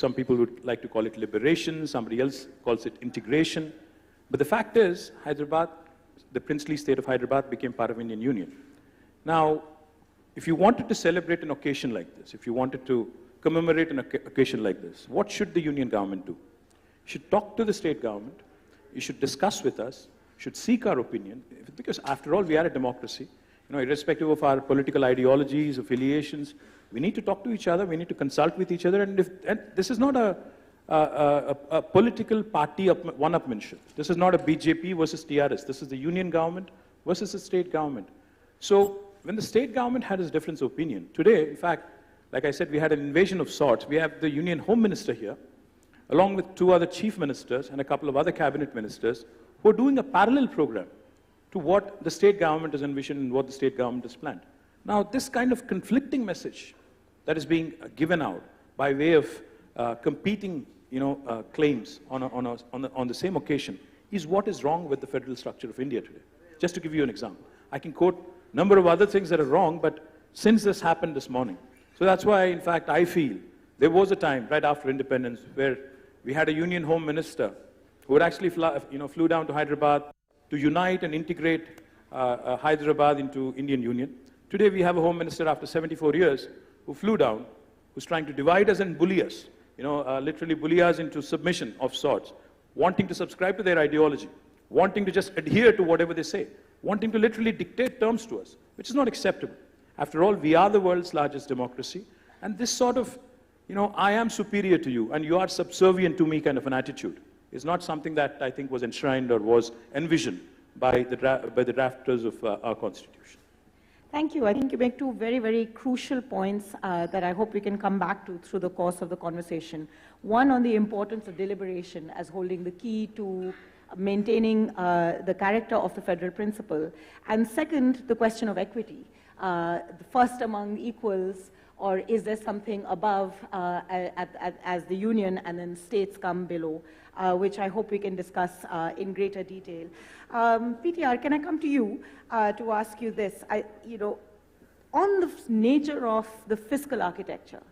Some people would like to call it liberation, somebody else calls it integration. But the fact is, Hyderabad, the princely state of Hyderabad became part of Indian Union. Now, if you wanted to celebrate an occasion like this, if you wanted to commemorate an occasion like this, what should the union government do? You should talk to the state government, you should discuss with us, should seek our opinion, because after all, we are a democracy. You know, irrespective of our political ideologies, affiliations, we need to talk to each other, we need to consult with each other, and this is not a political party one-upmanship. This is not a BJP versus TRS. This is the union government versus the state government. So when the state government had its difference of opinion, today, in fact, like I said, we had an invasion of sorts. We have the union home minister here, along with 2 other chief ministers and a couple of other cabinet ministers, who are doing a parallel program to what the state government has envisioned and what the state government has planned. Now, this kind of conflicting message that is being given out by way of competing, claims on the same occasion is what is wrong with the federal structure of India today. Just to give you an example, I can quote a number of other things that are wrong, but since this happened this morning, so that's why, in fact, I feel there was a time right after independence where we had a union home minister who would actually flew down to Hyderabad to unite and integrate Hyderabad into Indian Union. Today we have a home minister after 74 years who flew down, who's trying to divide us and bully us, literally bully us into submission of sorts, wanting to subscribe to their ideology, wanting to just adhere to whatever they say, wanting to literally dictate terms to us, which is not acceptable. After all, we are the world's largest democracy, and this sort of, I am superior to you and you are subservient to me kind of an attitude is not something that I think was enshrined or was envisioned by the drafters of our Constitution. Thank you. I think you make 2 very, very crucial points that I hope we can come back to through the course of the conversation. One, on the importance of deliberation as holding the key to maintaining the character of the federal principle. And second, the question of equity. The first among equals, or is there something above as the union and then states come below, which I hope we can discuss in greater detail. PTR, can I come to you to ask you this? On the nature of the fiscal architecture,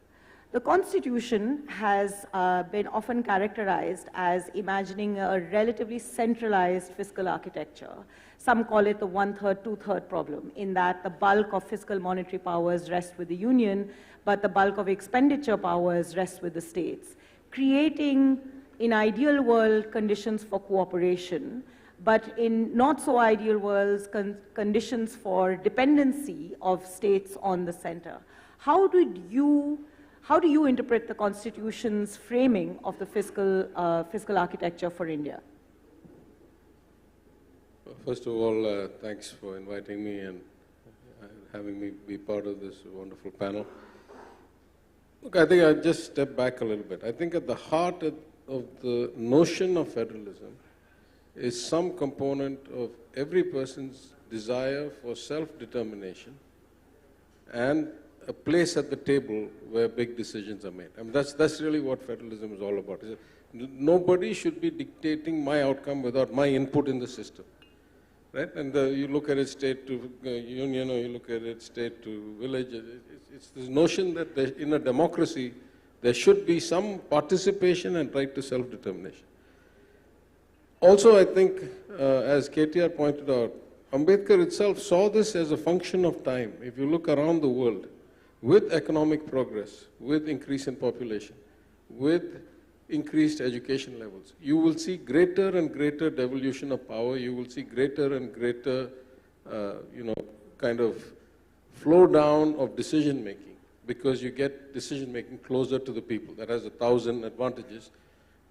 the Constitution has been often characterized as imagining a relatively centralized fiscal architecture. Some call it the 1/3, 2/3 problem, in that the bulk of fiscal monetary powers rest with the union, but the bulk of expenditure powers rest with the states, creating, in ideal world, conditions for cooperation, but in not so ideal worlds, conditions for dependency of states on the center. How do you interpret the Constitution's framing of the fiscal architecture for India? First of all, thanks for inviting me and having me be part of this wonderful panel. Look, I think I'll just step back a little bit. I think at the heart of the notion of federalism is some component of every person's desire for self-determination and a place at the table where big decisions are made. I mean, that's really what federalism is all about. Nobody should be dictating my outcome without my input in the system, right? And you look at it state to union, or you look at it state to village. It's this notion that in a democracy, there should be some participation and right to self-determination. Also, I think, as KTR pointed out, Ambedkar itself saw this as a function of time. If you look around the world, with economic progress, with increase in population, with increased education levels, you will see greater and greater devolution of power. You will see greater and greater, kind of flow down of decision making, because you get decision making closer to the people. That has 1,000 advantages,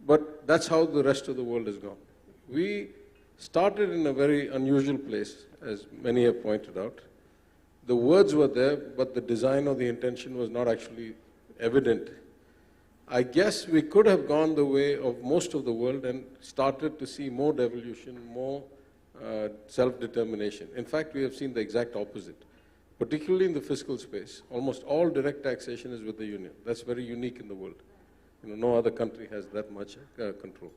but that's how the rest of the world has gone. We started in a very unusual place, as many have pointed out. The words were there, but the design or the intention was not actually evident. I guess we could have gone the way of most of the world and started to see more devolution, more self-determination. In fact, we have seen the exact opposite, particularly in the fiscal space. Almost all direct taxation is with the union. That's very unique in the world. No other country has that much control.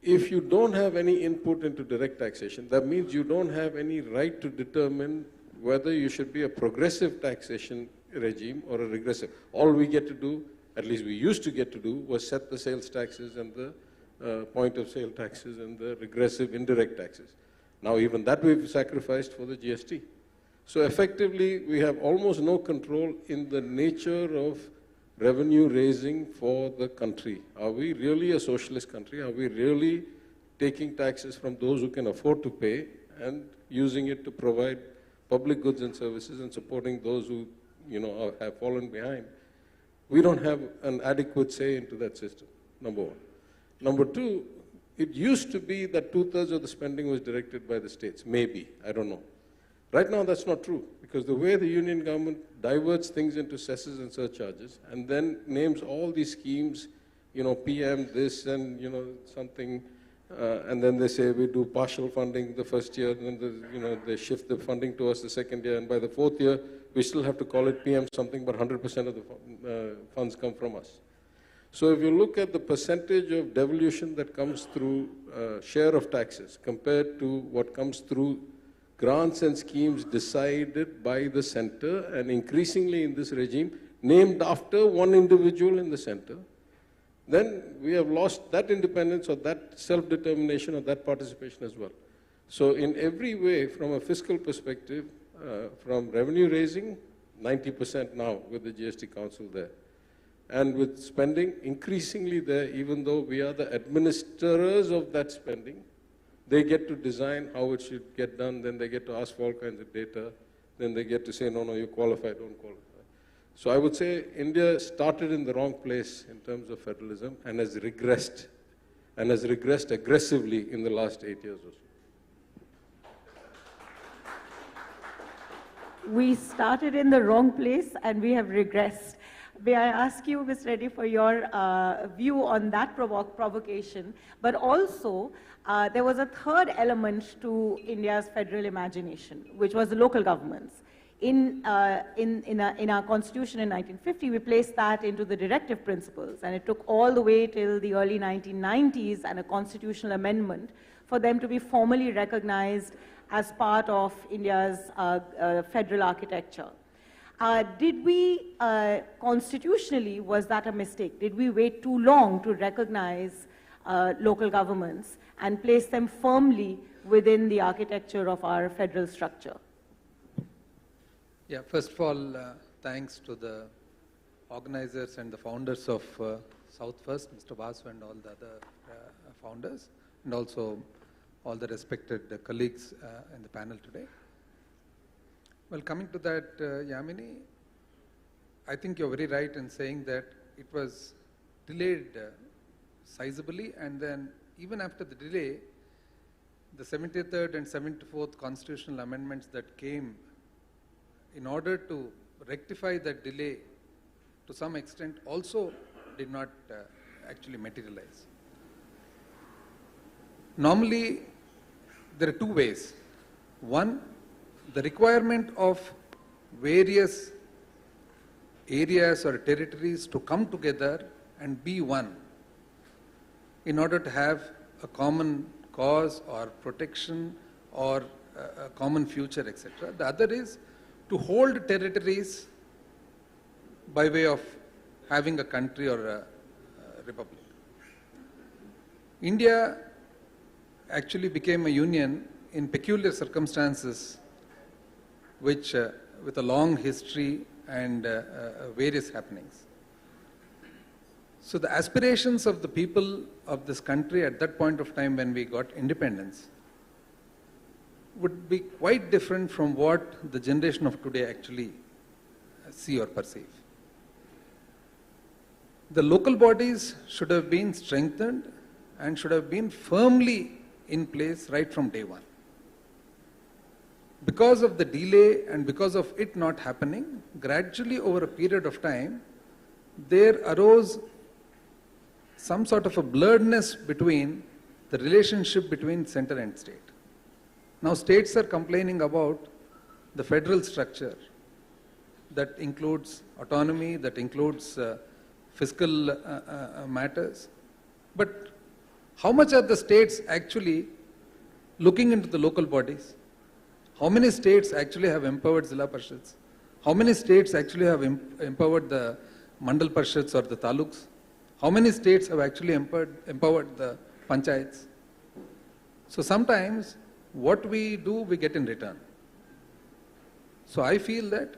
If you don't have any input into direct taxation, that means you don't have any right to determine whether you should be a progressive taxation regime or a regressive. All we get to do at least we used to get to do, was set the sales taxes and the point of sale taxes and the regressive indirect taxes. Now even that we've sacrificed for the GST. So effectively, we have almost no control in the nature of revenue raising for the country. Are we really a socialist country? Are we really taking taxes from those who can afford to pay and using it to provide public goods and services and supporting those who, have fallen behind? We don't have an adequate say into that system, number one. Number two, it used to be that 2/3 of the spending was directed by the states, maybe, I don't know. Right now, that's not true, because the way the union government diverts things into cesses and surcharges and then names all these schemes, PM this and, something, and then they say we do partial funding the first year, and then they shift the funding to us the second year, and by the fourth year, we still have to call it PM something, but 100% of the funds come from us. So if you look at the percentage of devolution that comes through share of taxes compared to what comes through grants and schemes decided by the center, and increasingly in this regime, named after one individual in the center, then we have lost that independence or that self-determination or that participation as well. So in every way, from a fiscal perspective, from revenue raising, 90% now with the GST Council there. And with spending increasingly there, even though we are the administrators of that spending, they get to design how it should get done, then they get to ask for all kinds of data, then they get to say, no, you qualify, don't qualify. So I would say India started in the wrong place in terms of federalism and has regressed aggressively in the last 8 years or so. We started in the wrong place and we have regressed. May I ask you, Ms. Reddy, for your view on that provocation, but also there was a third element to India's federal imagination, which was the local governments. In our constitution in 1950, we placed that into the directive principles, and it took all the way till the early 1990s and a constitutional amendment for them to be formally recognized as part of India's federal architecture. Did we, constitutionally, was that a mistake? Did we wait too long to recognize local governments and place them firmly within the architecture of our federal structure? Yeah, first of all, thanks to the organizers and the founders of South First, Mr. Vasu and all the other founders, and also all the respected colleagues in the panel today. Well, coming to that, Yamini, I think you're very right in saying that it was delayed sizably, and then even after the delay, the 73rd and 74th constitutional amendments that came in order to rectify that delay to some extent also did not actually materialize. Normally, there are two ways. One, the requirement of various areas or territories to come together and be one in order to have a common cause or protection or a common future, etc. The other is to hold territories by way of having a country or a republic. India actually became a union in peculiar circumstances which, with a long history and various happenings. So the aspirations of the people of this country at that point of time when we got independence would be quite different from what the generation of today actually see or perceive. The local bodies should have been strengthened and should have been firmly in place right from day one. Because of the delay and because of it not happening, gradually over a period of time, there arose some sort of a blurredness between the relationship between center and state. Now states are complaining about the federal structure that includes autonomy, that includes fiscal matters. But how much are the states actually looking into the local bodies? How many states actually have empowered Zilla Parishads? How many states actually have empowered the Mandal Parishads or the taluks? How many states have actually empowered the panchayats? So sometimes what we do, we get in return. So I feel that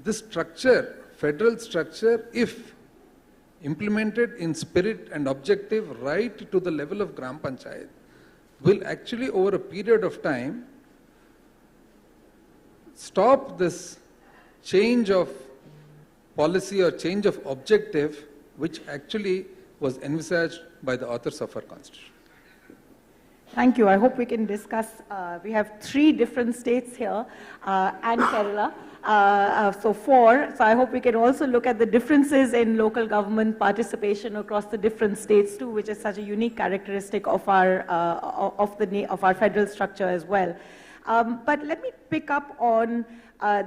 this structure, federal structure, if implemented in spirit and objective right to the level of Gram Panchayat, will actually over a period of time stop this change of policy or change of objective which actually was envisaged by the authors of our constitution. Thank you. I hope we can discuss. We have 3 different states here and Kerala. So 4. So I hope we can also look at the differences in local government participation across the different states too, which is such a unique characteristic of our federal structure as well. But let me pick up on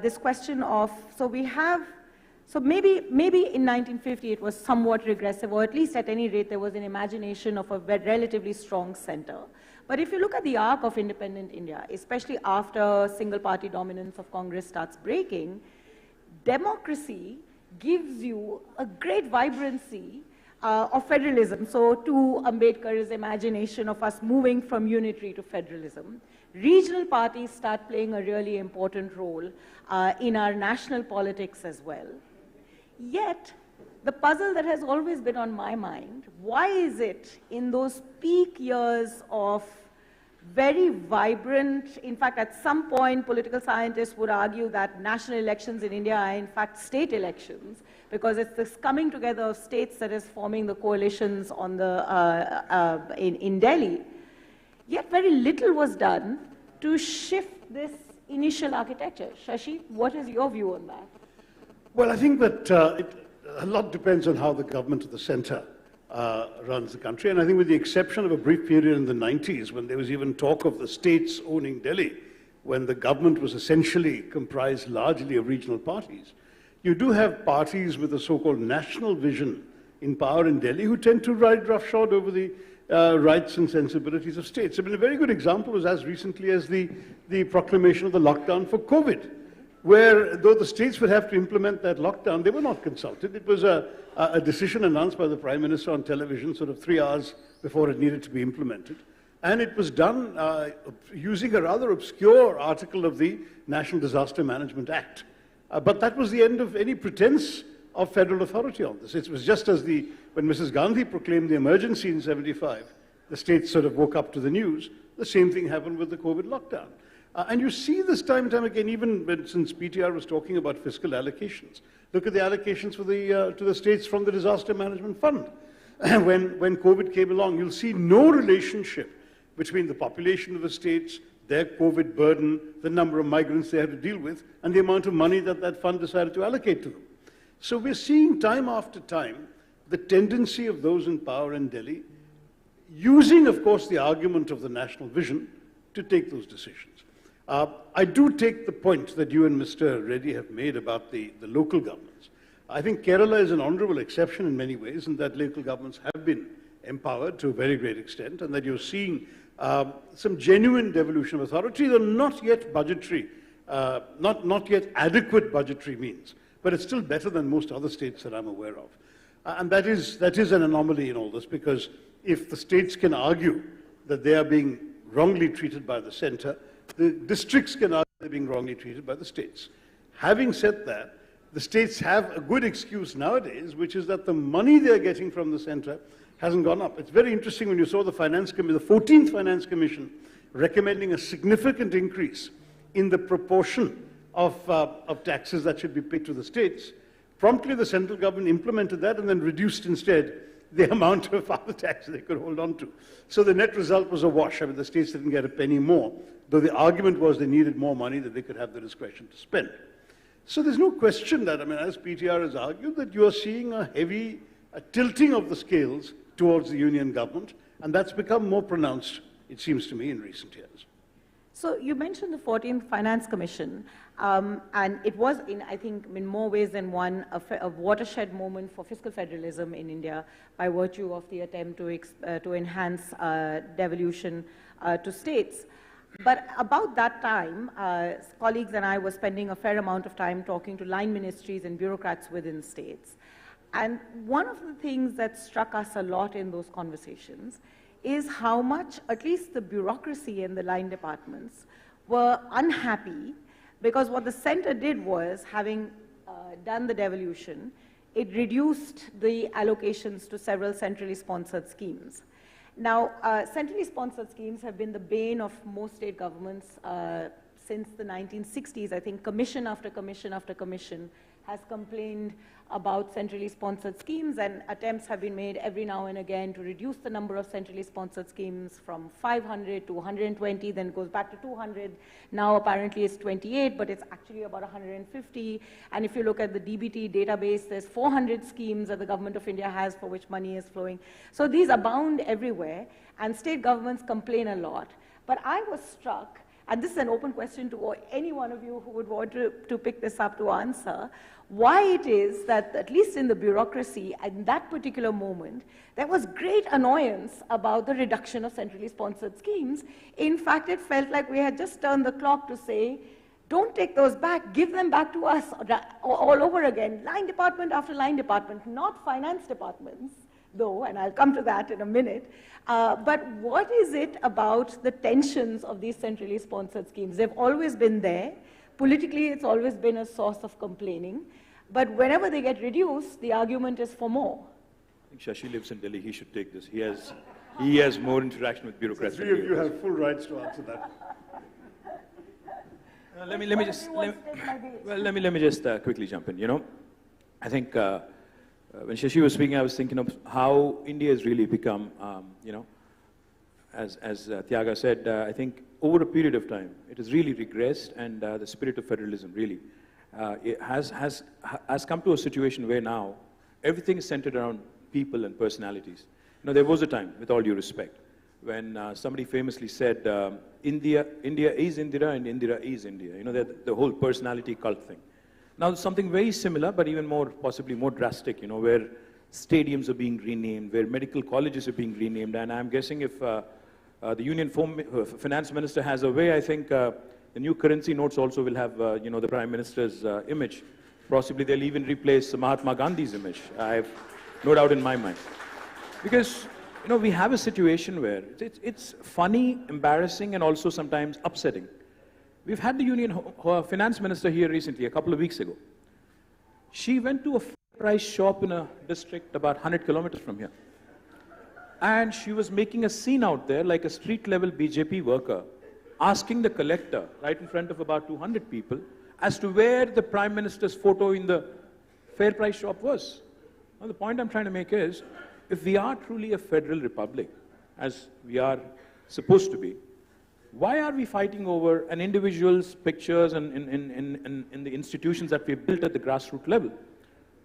this question of, so maybe in 1950 it was somewhat regressive, or at least at any rate there was an imagination of a relatively strong center. But if you look at the arc of independent India, especially after single party dominance of Congress starts breaking, democracy gives you a great vibrancy of federalism. So to Ambedkar's imagination of us moving from unitary to federalism, regional parties start playing a really important role in our national politics as well. Yet, the puzzle that has always been on my mind, why is it in those peak years of very vibrant, in fact, at some point, political scientists would argue that national elections in India are in fact state elections, because it's this coming together of states that is forming the coalitions on the, in Delhi. Yet very little was done to shift this initial architecture. Shashi, what is your view on that? Well, I think that a lot depends on how the government of the center runs the country. And I think with the exception of a brief period in the 90s, when there was even talk of the states owning Delhi, when the government was essentially comprised largely of regional parties, you do have parties with a so-called national vision in power in Delhi who tend to ride roughshod over the rights and sensibilities of states. I mean, a very good example was as recently as the proclamation of the lockdown for COVID, where though the states would have to implement that lockdown, they were not consulted. It was a decision announced by the Prime Minister on television sort of 3 hours before it needed to be implemented. And it was done using a rather obscure article of the National Disaster Management Act. But that was the end of any pretense of federal authority on this. It was just as when Mrs. Gandhi proclaimed the emergency in '75, the states sort of woke up to the news. The same thing happened with the COVID lockdown. And you see this time and time again, even since PTR was talking about fiscal allocations. Look at the allocations for to the states from the Disaster Management Fund. When COVID came along, you'll see no relationship between the population of the states, their COVID burden, the number of migrants they had to deal with, and the amount of money that that fund decided to allocate to them. So we're seeing time after time the tendency of those in power in Delhi, using, of course, the argument of the national vision to take those decisions. I do take the point that you and Mr. Reddy have made about the local governments. I think Kerala is an honorable exception in many ways, in that local governments have been empowered to a very great extent, and that you're seeing some genuine devolution of authority, though not yet budgetary, not yet adequate budgetary means, but it's still better than most other states that I'm aware of. And that is an anomaly in all this, because if the states can argue that they are being wrongly treated by the center, the districts can argue they're being wrongly treated by the states. Having said that, the states have a good excuse nowadays, which is that the money they're getting from the center hasn't gone up. It's very interesting when you saw the Finance Committee, the 14th Finance Commission, recommending a significant increase in the proportion of taxes that should be paid to the states. Promptly, the central government implemented that and then reduced instead the amount of other taxes they could hold on to. So the net result was a wash. I mean, the states didn't get a penny more, though the argument was they needed more money that they could have the discretion to spend. So there's no question that, I mean, as PTR has argued, that you are seeing a heavy tilting of the scales towards the union government, and that's become more pronounced, it seems to me, in recent years. So you mentioned the 14th Finance Commission, and it was, I think, in more ways than one, a watershed moment for fiscal federalism in India by virtue of the attempt to enhance devolution to states. But about that time, colleagues and I were spending a fair amount of time talking to line ministries and bureaucrats within states. And one of the things that struck us a lot in those conversations is how much, at least the bureaucracy in the line departments, were unhappy because what the center did was, having done the devolution, it reduced the allocations to several centrally sponsored schemes. Now, centrally sponsored schemes have been the bane of most state governments since the 1960s. I think commission after commission after commission has complained about centrally sponsored schemes, and attempts have been made every now and again to reduce the number of centrally sponsored schemes from 500 to 120, then it goes back to 200. Now apparently it's 28, but it's actually about 150. And if you look at the DBT database, there's 400 schemes that the government of India has for which money is flowing. So these abound everywhere, and state governments complain a lot. But I was struck, and this is an open question to any one of you who would want to pick this up to answer, why it is that, at least in the bureaucracy, at that particular moment, there was great annoyance about the reduction of centrally sponsored schemes. In fact, it felt like we had just turned the clock to say, don't take those back, give them back to us all over again, line department after line department, not finance departments, though, and I'll come to that in a minute. But what is it about the tensions of these centrally sponsored schemes? They've always been there. Politically, it's always been a source of complaining. But whenever they get reduced, the argument is for more. I think Shashi lives in Delhi. He should take this. He has more interaction with bureaucrats. The three of you have full rights to answer that. Let me just quickly jump in. You know, I think when Shashi was speaking, I was thinking of how India has really become, you know, as Tyaga said, I think over a period of time, it has really regressed, and the spirit of federalism really it has come to a situation where now everything is centered around people and personalities. You know, there was a time, with all due respect, when somebody famously said, India is Indira and Indira is India. You know, the whole personality cult thing. Now, something very similar, but even more, possibly more drastic, you know, where stadiums are being renamed, where medical colleges are being renamed, and I'm guessing if the Union Finance Minister has a way, I think the new currency notes also will have, you know, the Prime Minister's image. Possibly they'll even replace Mahatma Gandhi's image. I have no doubt in my mind. Because, you know, we have a situation where it's funny, embarrassing, and also sometimes upsetting. We've had the Union Finance Minister here recently, a couple of weeks ago. She went to a price shop in a district about 100 kilometers from here. And she was making a scene out there like a street-level BJP worker, asking the collector, right in front of about 200 people, as to where the Prime Minister's photo in the fair price shop was. Now, the point I'm trying to make is, if we are truly a federal republic, as we are supposed to be, why are we fighting over an individual's pictures and in the institutions that we've built at the grassroots level?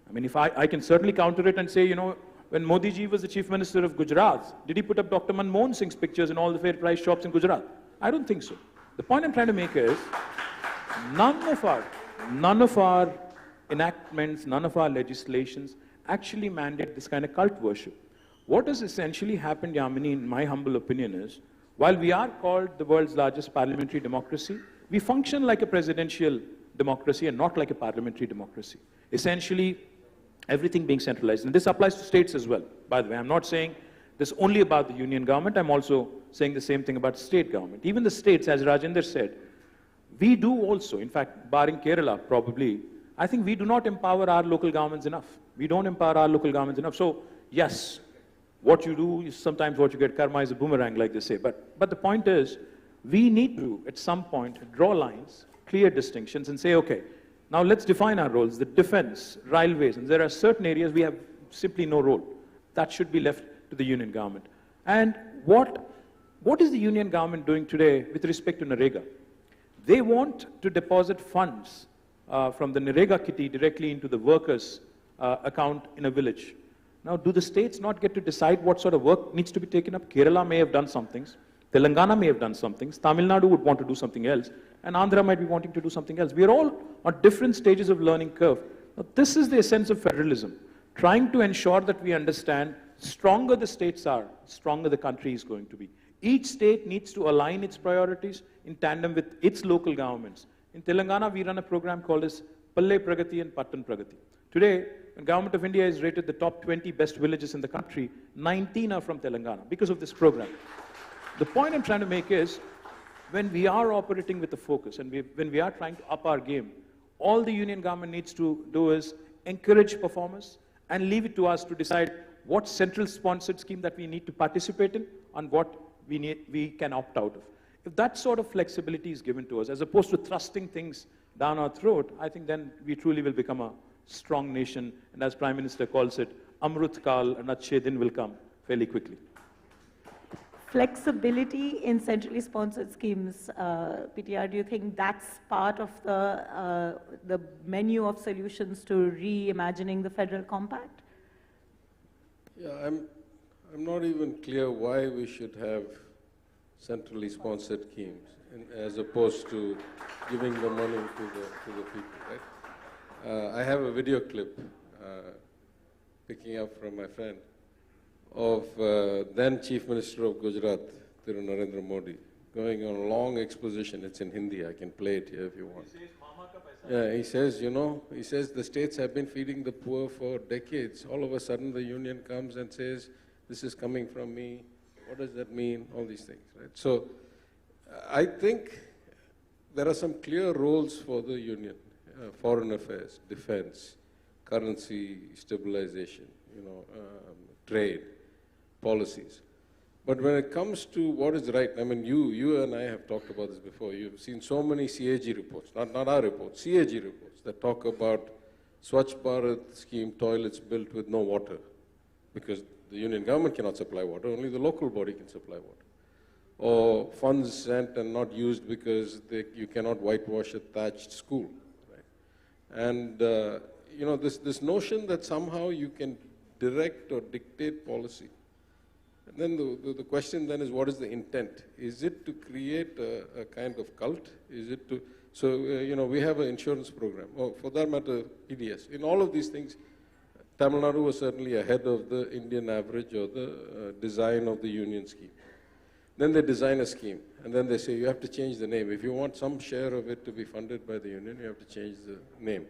I mean, if I can certainly counter it and say, you know, when Modi ji was the Chief Minister of Gujarat, did he put up Dr. Manmohan Singh's pictures in all the fair price shops in Gujarat? I don't think so. The point I'm trying to make is, none of our enactments, none of our legislations actually mandate this kind of cult worship. What has essentially happened, Yamini, in my humble opinion, is, while we are called the world's largest parliamentary democracy, we function like a presidential democracy and not like a parliamentary democracy. Essentially, everything being centralized. And this applies to states as well, by the way. I'm not saying this only about the union government. I'm also saying the same thing about state government. Even the states, as Rajendra said, we do also, in fact, barring Kerala, probably, I think we do not empower our local governments enough. We don't empower our local governments enough. So, yes, what you do is sometimes what you get. Karma is a boomerang, like they say. But the point is, we need to, at some point, draw lines, clear distinctions, and say, okay, now let's define our roles. The defense, railways, and there are certain areas we have simply no role. That should be left to the union government. And what is the union government doing today with respect to Narega? They want to deposit funds from the Narega kitty directly into the workers' account in a village. Now, do the states not get to decide what sort of work needs to be taken up? Kerala may have done some things. Telangana may have done some things. Tamil Nadu would want to do something else. And Andhra might be wanting to do something else. We are all on different stages of learning curve. Now, this is the essence of federalism. Trying to ensure that we understand stronger the states are, stronger the country is going to be. Each state needs to align its priorities in tandem with its local governments. In Telangana, we run a program called as Palle Pragati and Pattan Pragati. Today, when Government of India is rated the top 20 best villages in the country, 19 are from Telangana because of this program. The point I'm trying to make is, when we are operating with a focus and when we are trying to up our game, all the union government needs to do is encourage performance and leave it to us to decide what central sponsored scheme that we need to participate in and what we can opt out of. If that sort of flexibility is given to us, as opposed to thrusting things down our throat, I think then we truly will become a strong nation, and as Prime Minister calls it, Amrut Kal, and Achhe Din will come fairly quickly. Flexibility in centrally sponsored schemes, PTR, do you think that's part of the menu of solutions to reimagining the federal compact? Yeah, I'm not even clear why we should have centrally sponsored schemes as opposed to giving the money to the people, right? I have a video clip picking up from my friend of then Chief Minister of Gujarat, Thiru Narendra Modi, going on a long exposition. It's in Hindi. I can play it here if you want. Yeah, he says, you know, he says the states have been feeding the poor for decades. All of a sudden, the union comes and says, this is coming from me. What does that mean? All these things, right? So, I think there are some clear roles for the union: foreign affairs, defense, currency stabilization, you know, trade, policies. But when it comes to what is right, I mean, you and I have talked about this before. You've seen so many CAG reports, not our reports, CAG reports that talk about Swachh Bharat scheme toilets built with no water, because the union government cannot supply water, only the local body can supply water. Or funds sent and not used because you cannot whitewash a thatched school. Right? And, you know, this notion that somehow you can direct or dictate policy. And then the question then is, what is the intent? Is it to create a kind of cult? Is it to, so, you know, we have an insurance program, or for that matter, PDS. In all of these things, Tamil Nadu was certainly ahead of the Indian average or the design of the union scheme. Then they design a scheme, and then they say, you have to change the name. If you want some share of it to be funded by the union, you have to change the name.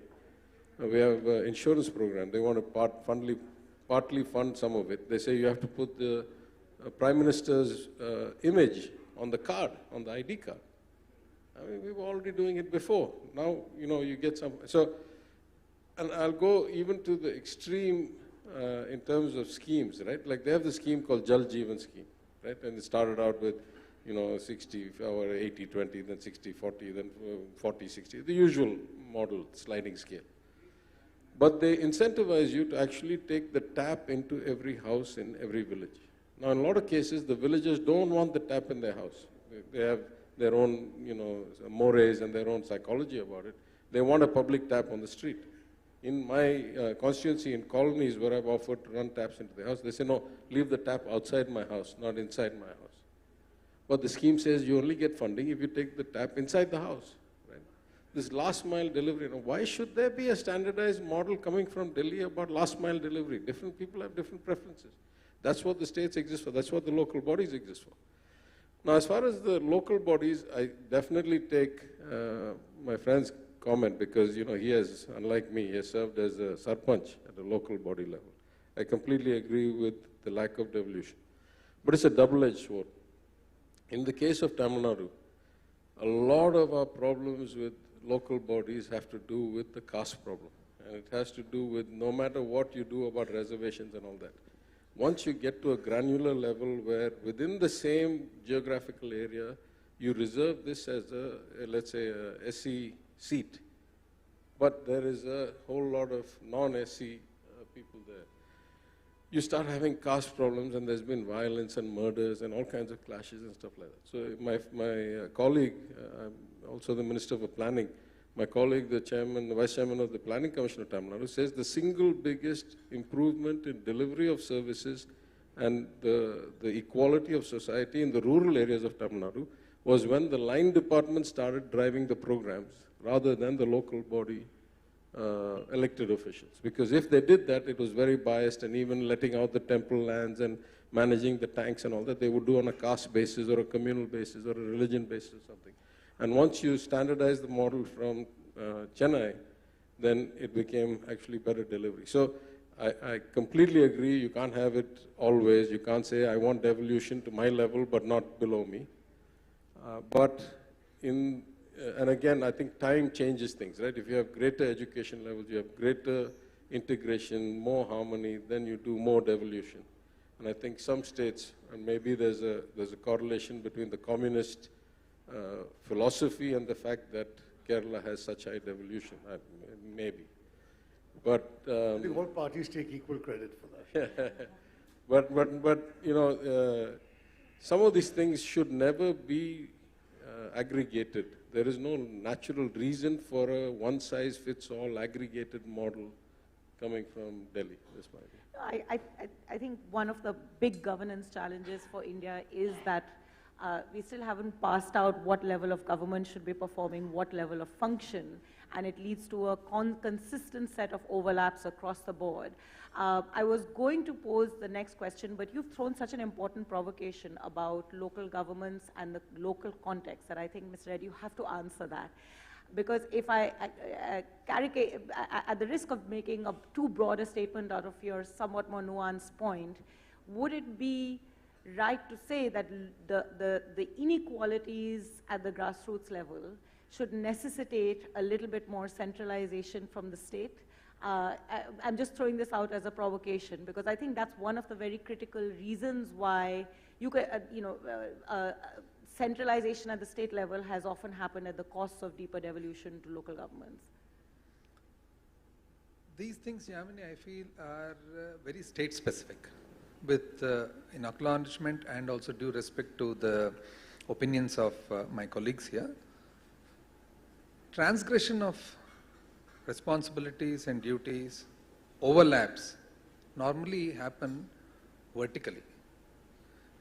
We have an insurance program. They want to partly fund some of it. They say you have to put the Prime Minister's image on the card, on the ID card. I mean, we were already doing it before. Now, you know, you get some. So, and I'll go even to the extreme in terms of schemes, right? Like they have the scheme called Jal Jeevan scheme, right? And it started out with, you know, 60 or 80-20, then 60-40, then 40-60, the usual model, sliding scale. But they incentivize you to actually take the tap into every house in every village. Now, in a lot of cases, the villagers don't want the tap in their house. They have their own, you know, mores and their own psychology about it. They want a public tap on the street. In my constituency, in colonies where I've offered to run taps into the house, they say, no, leave the tap outside my house, not inside my house. But the scheme says you only get funding if you take the tap inside the house. Right? This last mile delivery, you know, why should there be a standardized model coming from Delhi about last mile delivery? Different people have different preferences. That's what the states exist for. That's what the local bodies exist for. Now, as far as the local bodies, I definitely take my friend's comment because, you know, he has, unlike me, he has served as a sarpanch at a local body level. I completely agree with the lack of devolution. But it's a double-edged sword. In the case of Tamil Nadu, a lot of our problems with local bodies have to do with the caste problem. And it has to do with no matter what you do about reservations and all that. Once you get to a granular level where within the same geographical area, you reserve this as a let's say, a SC seat, but there is a whole lot of non-SC people there. You start having caste problems, and there's been violence and murders and all kinds of clashes and stuff like that. So my colleague, I'm also the Minister for Planning, my colleague, the chairman, the vice chairman of the Planning Commission of Tamil Nadu, says the single biggest improvement in delivery of services and the equality of society in the rural areas of Tamil Nadu was when the line department started driving the programs rather than the local body elected officials. Because if they did that, it was very biased, and even letting out the temple lands and managing the tanks and all that, they would do on a caste basis or a communal basis or a religion basis or something. And once you standardize the model from Chennai, then it became actually better delivery. So I completely agree, you can't have it always. You can't say, I want devolution to my level, but not below me. And again, I think time changes things, right? If you have greater education levels, you have greater integration, more harmony, then you do more devolution. And I think some states, and maybe there's a correlation between the communist philosophy and the fact that Kerala has such high devolution, maybe. But I think all parties take equal credit for that. but you know, some of these things should never be aggregated. There is no natural reason for a one-size-fits-all aggregated model coming from Delhi. That's my view. I think one of the big governance challenges for India is that we still haven't passed out what level of government should be performing what level of function, and it leads to a consistent set of overlaps across the board. I was going to pose the next question, but you've thrown such an important provocation about local governments and the local context that I think, Mr. Reddy, you have to answer that. Because if I at the risk of making a too broad a statement out of your somewhat more nuanced point, would it be right to say that the inequalities at the grassroots level should necessitate a little bit more centralization from the state? I'm just throwing this out as a provocation, because I think that's one of the very critical reasons why you could, centralization at the state level has often happened at the cost of deeper devolution to local governments. These things, Yamini, I feel are very state specific, with in acknowledgement and also due respect to the opinions of my colleagues here. Transgression of responsibilities and duties, overlaps, normally happen vertically.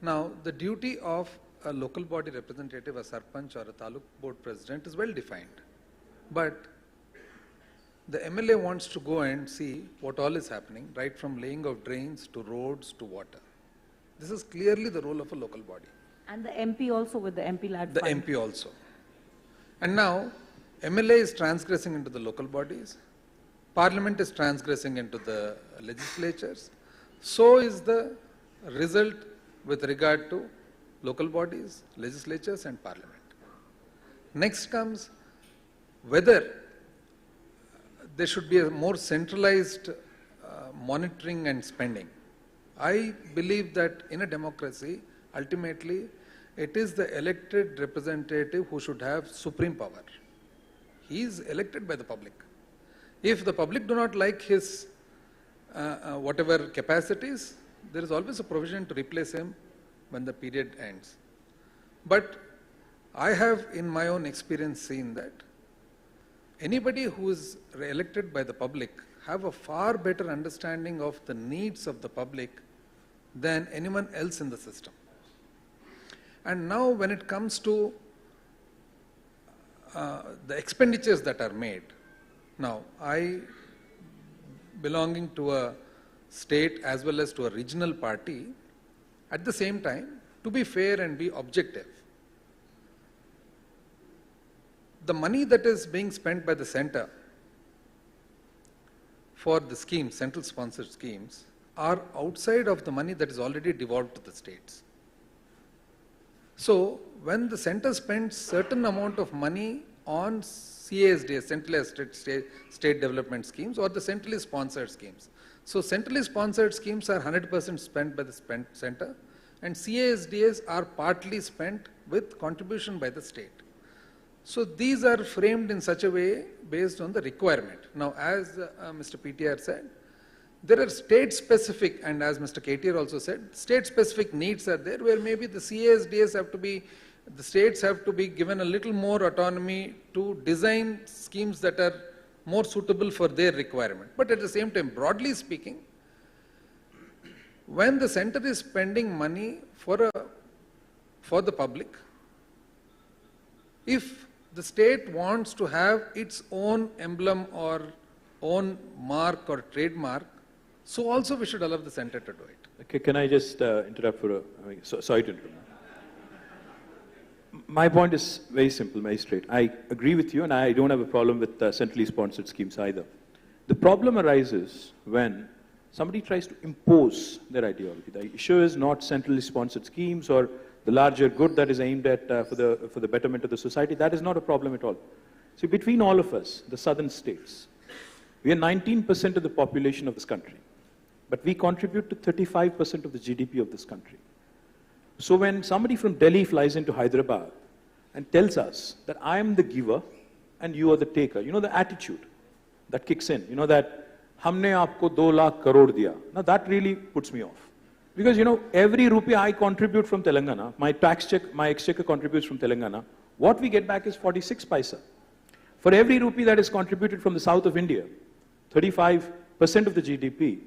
Now, the duty of a local body representative, a sarpanch or a taluk board president is well defined. But the MLA wants to go and see what all is happening, right from laying of drains to roads to water. This is clearly the role of a local body. And the MP also, with the MP-led fund. The MP also. And now, MLA is transgressing into the local bodies, Parliament is transgressing into the legislatures, so is the result with regard to local bodies, legislatures and Parliament. Next comes whether there should be a more centralized monitoring and spending. I believe that in a democracy, ultimately, it is the elected representative who should have supreme power. He is elected by the public. If the public do not like his whatever capacities, there is always a provision to replace him when the period ends. But I have in my own experience seen that anybody who is elected by the public have a far better understanding of the needs of the public than anyone else in the system. And now when it comes to the expenditures that are made, now I, belonging to a state as well as to a regional party, at the same time, to be fair and be objective, the money that is being spent by the center for the schemes, central sponsored schemes, are outside of the money that is already devolved to the states. So when the center spends certain amount of money on CASDS, centralized state development schemes, or the centrally sponsored schemes. So centrally sponsored schemes are 100% spent by the center, and CASDS are partly spent with contribution by the state. So these are framed in such a way based on the requirement. Now, as Mr. PTR said, there are state-specific, and as Mr. KTR also said, state-specific needs are there where maybe the CASDS have to be, the states have to be given a little more autonomy to design schemes that are more suitable for their requirement. But at the same time, broadly speaking, when the center is spending money for the public, if the state wants to have its own emblem or own mark or trademark, so also we should allow the center to do it. Okay, can I just interrupt for sorry to interrupt. My point is very simple, very straight. I agree with you, and I don't have a problem with centrally sponsored schemes either. The problem arises when somebody tries to impose their ideology. The issue is not centrally sponsored schemes or the larger good that is aimed at for the betterment of the society. That is not a problem at all. See, between all of us, the southern states, we are 19% of the population of this country, but we contribute to 35% of the GDP of this country. So when somebody from Delhi flies into Hyderabad and tells us that I am the giver and you are the taker, you know the attitude that kicks in, you know that हमने आपको 2 lakh crore दिया. Now that really puts me off. Because you know, every rupee I contribute from Telangana, my exchequer contributes from Telangana, what we get back is 46 paisa. For every rupee that is contributed from the south of India, 35% of the GDP,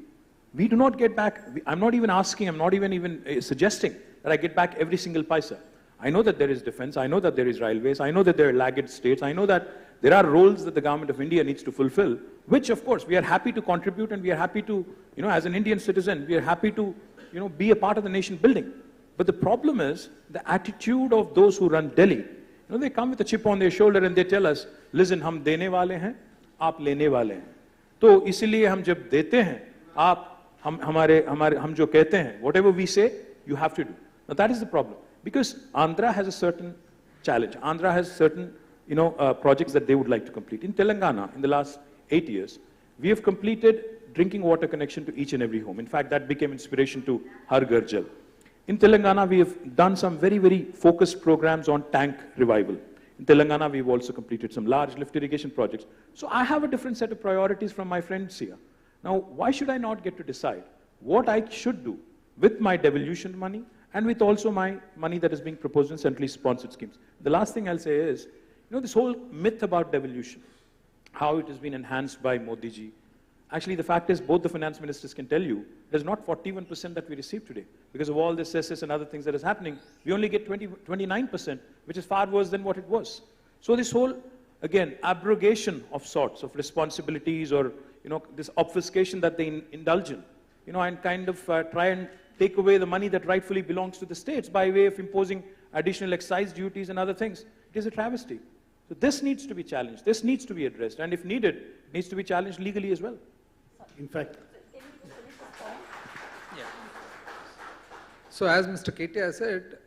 we do not get back. I'm not even asking, I'm not even suggesting that I get back every single paisa. I know that there is defense, I know that there is railways, I know that there are laggard states, I know that there are roles that the government of India needs to fulfill, which of course we are happy to contribute and we are happy to, you know, as an Indian citizen, we are happy to, you know, be a part of the nation building. But the problem is the attitude of those who run Delhi. You know, they come with a chip on their shoulder and they tell us, listen, हम देने वाले हैं, आप लेने वाले हैं. तो इसीलिए हम जब देते हैं, हम जो कहते हैं, whatever we say, you have to do. Now that is the problem. Because Andhra has a certain challenge. Andhra has certain, you know, projects that they would like to complete. In Telangana, in the last 8 years, we have completed drinking water connection to each and every home. In fact, that became inspiration to Har Ghar Jal. In Telangana, we have done some very, very focused programs on tank revival. In Telangana, we've also completed some large lift irrigation projects. So I have a different set of priorities from my friends here. Now, why should I not get to decide what I should do with my devolution money and with also my money that is being proposed in centrally sponsored schemes? The last thing I'll say is, you know, this whole myth about devolution, how it has been enhanced by Modi ji. Actually, the fact is, both the finance ministers can tell you, there's not 41% that we receive today. Because of all this cess and other things that is happening, we only get 29%, which is far worse than what it was. So this whole, again, abrogation of sorts of responsibilities or, you know, this obfuscation that they indulge in, you know, and kind of try and take away the money that rightfully belongs to the states by way of imposing additional excise duties and other things. It is a travesty. So this needs to be challenged. This needs to be addressed. And if needed, it needs to be challenged legally as well. In fact, Yeah. So as Mr. KTR said,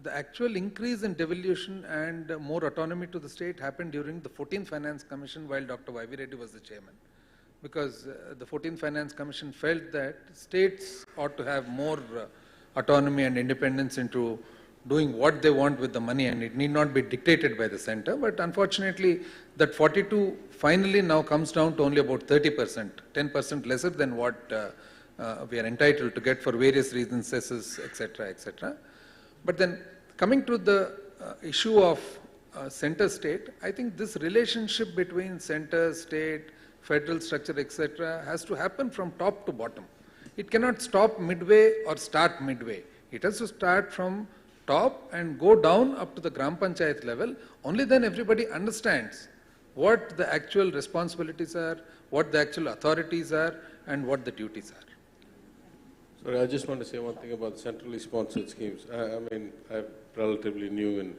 the actual increase in devolution and more autonomy to the state happened during the 14th Finance Commission while Dr. Y.V. Reddy was the chairman. Because the 14th Finance Commission felt that states ought to have more autonomy and independence into doing what they want with the money, and it need not be dictated by the center. But unfortunately, that 42 finally now comes down to only about 30%, 10% lesser than what we are entitled to get for various reasons, cesses, etc., etc. But then coming to the issue of center-state, I think this relationship between center, state, federal structure, etc., has to happen from top to bottom. It cannot stop midway or start midway. It has to start from top and go down up to the Gram Panchayat level. Only then everybody understands what the actual responsibilities are, what the actual authorities are, and what the duties are. Sorry, I just want to say one thing about centrally sponsored schemes. I mean, I'm relatively new in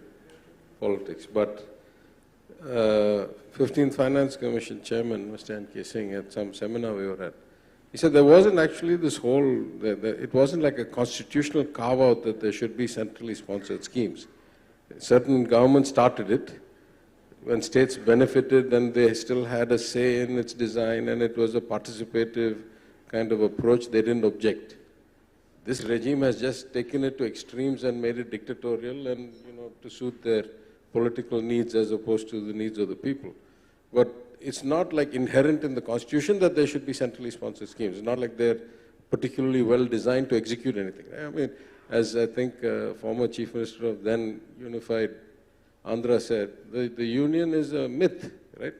politics, but 15th Finance Commission Chairman, Mr. N.K. Singh, at some seminar we were at, he said there wasn't actually this whole, it wasn't like a constitutional carve-out that there should be centrally sponsored schemes. Certain governments started it. When states benefited, then they still had a say in its design, and it was a participative kind of approach. They didn't object. This regime has just taken it to extremes and made it dictatorial and, you know, to suit their political needs as opposed to the needs of the people. But it's not like inherent in the Constitution that there should be centrally sponsored schemes. It's not like they're particularly well designed to execute anything. I mean, as I think former Chief Minister of then unified Andhra said, the union is a myth, right?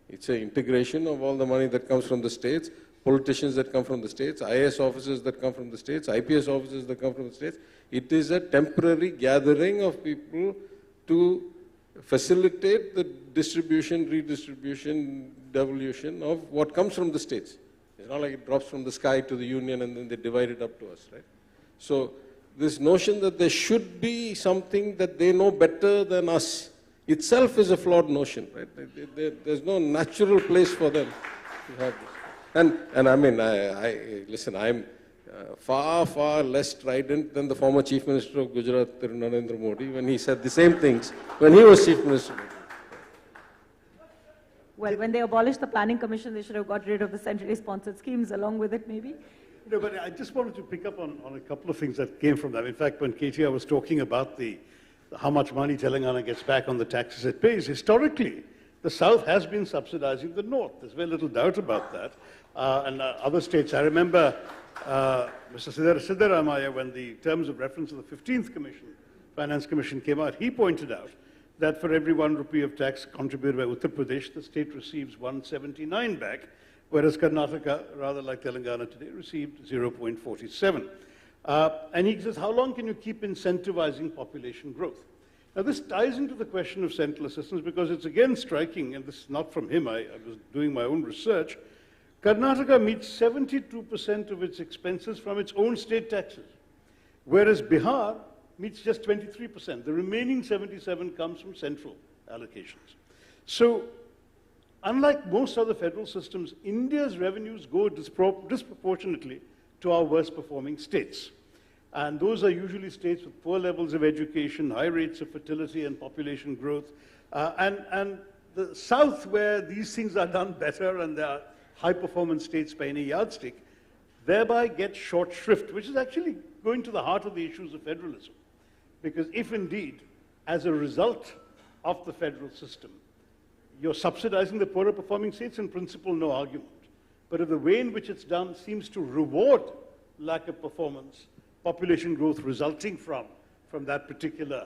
It's an integration of all the money that comes from the states, politicians that come from the states, IAS officers that come from the states, IPS officers that come from the states. It is a temporary gathering of people to facilitate the distribution, redistribution, devolution of what comes from the states. It's not like it drops from the sky to the union and then they divide it up to us, right? So this notion that there should be something that they know better than us itself is a flawed notion, right? There's no natural place for them to have this. And I mean, listen, I'm far, far less strident than the former Chief Minister of Gujarat, Narendra Modi, when he said the same things when he was Chief Minister. Well, when they abolished the Planning Commission, they should have got rid of the centrally sponsored schemes along with it, maybe? No, but I just wanted to pick up on a couple of things that came from that. In fact, when KTR was talking about how much money Telangana gets back on the taxes it pays, historically, the South has been subsidizing the North. There's very little doubt about that. And other states, I remember Mr. Siddaramaiah, when the terms of reference of the 15th Commission, Finance Commission came out, he pointed out that for every 1 rupee of tax contributed by Uttar Pradesh, the state receives 179 back, whereas Karnataka, rather like Telangana today, received 0.47. And he says, how long can you keep incentivizing population growth? Now, this ties into the question of central assistance because it's again striking, and this is not from him, I was doing my own research. Karnataka meets 72% of its expenses from its own state taxes, whereas Bihar meets just 23%. The remaining 77% comes from central allocations. So, unlike most other federal systems, India's revenues go disproportionately to our worst performing states. And those are usually states with poor levels of education, high rates of fertility and population growth. And the South, where these things are done better and there are high performance states by any yardstick, thereby gets short shrift, which is actually going to the heart of the issues of federalism. Because if indeed, as a result of the federal system, you're subsidizing the poorer performing states, in principle, no argument. But if the way in which it's done seems to reward lack of performance, population growth resulting from that particular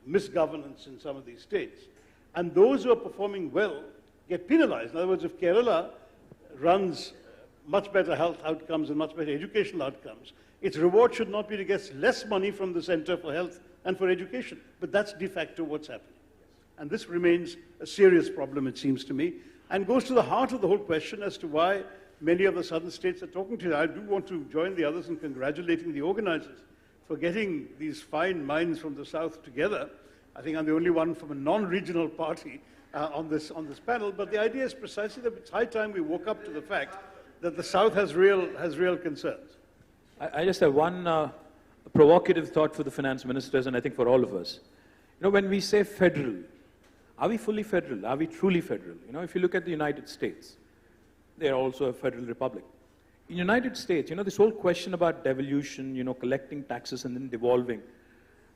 misgovernance in some of these states, and those who are performing well get penalized. In other words, if Kerala runs much better health outcomes and much better educational outcomes, its reward should not be to get less money from the Center for Health and for Education. But that's de facto what's happening. And this remains a serious problem, it seems to me, and goes to the heart of the whole question as to why many of the southern states are talking to you. I do want to join the others in congratulating the organizers for getting these fine minds from the South together. I think I'm the only one from a non-regional party on this panel, but the idea is precisely that it's high time we woke up to the fact that the South has real concerns. I just have one provocative thought for the finance ministers and I think for all of us. You know, when we say federal, are we fully federal? Are we truly federal? You know, if you look at the United States, they are also a federal republic. In the United States, you know, this whole question about devolution, you know, collecting taxes and then devolving,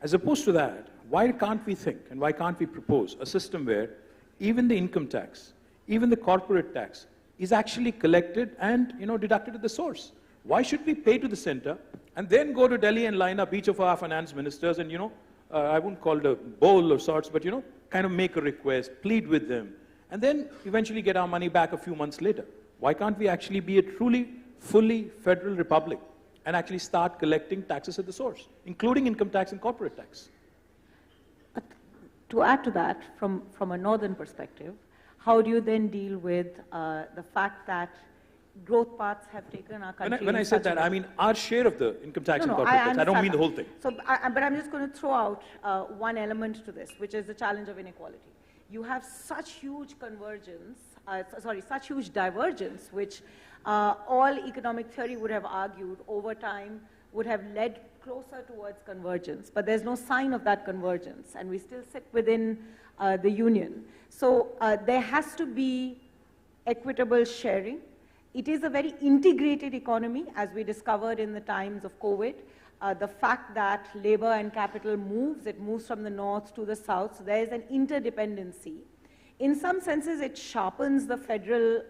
as opposed to that, why can't we think and why can't we propose a system where even the income tax, even the corporate tax is actually collected and, you know, deducted at the source? Why should we pay to the center and then go to Delhi and line up each of our finance ministers and, you know, I wouldn't call it a bowl of sorts, but, you know, kind of make a request, plead with them, and then eventually get our money back a few months later? Why can't we actually be a truly, fully federal republic and actually start collecting taxes at the source, including income tax and corporate tax? To add to that, from a northern perspective, how do you then deal with the fact that growth paths have taken our country? When I said that, I mean our share of the income tax and corporate tax. I don't mean the whole thing. So, but I'm just going to throw out one element to this, which is the challenge of inequality. You have such huge convergence, such huge divergence, which all economic theory would have argued over time would have led closer towards convergence. But there's no sign of that convergence, and we still sit within the union. So there has to be equitable sharing. It is a very integrated economy, as we discovered in the times of COVID. The fact that labor and capital moves, it moves from the north to the south, so there is an interdependency. In some senses, it sharpens the federal,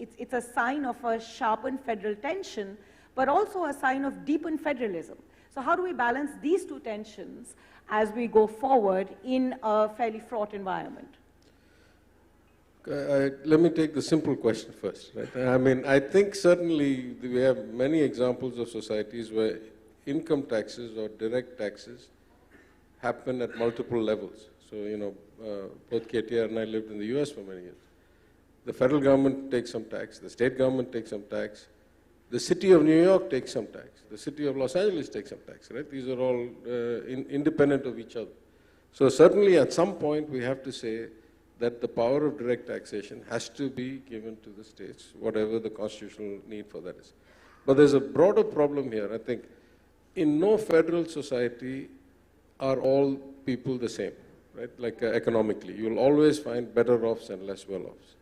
it's a sign of a sharpened federal tension, but also a sign of deepened federalism. So how do we balance these two tensions as we go forward in a fairly fraught environment? Let me take the simple question first. Right? I mean, I think certainly we have many examples of societies where income taxes or direct taxes happen at multiple levels. So, you know, both KTR and I lived in the US for many years. The federal government takes some tax, the state government takes some tax, the city of New York takes some tax, the city of Los Angeles takes some tax, right? These are all independent of each other. So certainly at some point we have to say that the power of direct taxation has to be given to the states, whatever the constitutional need for that is. But there's a broader problem here. I think in no federal society are all people the same, right? Like economically, you'll always find better offs and less well-offs.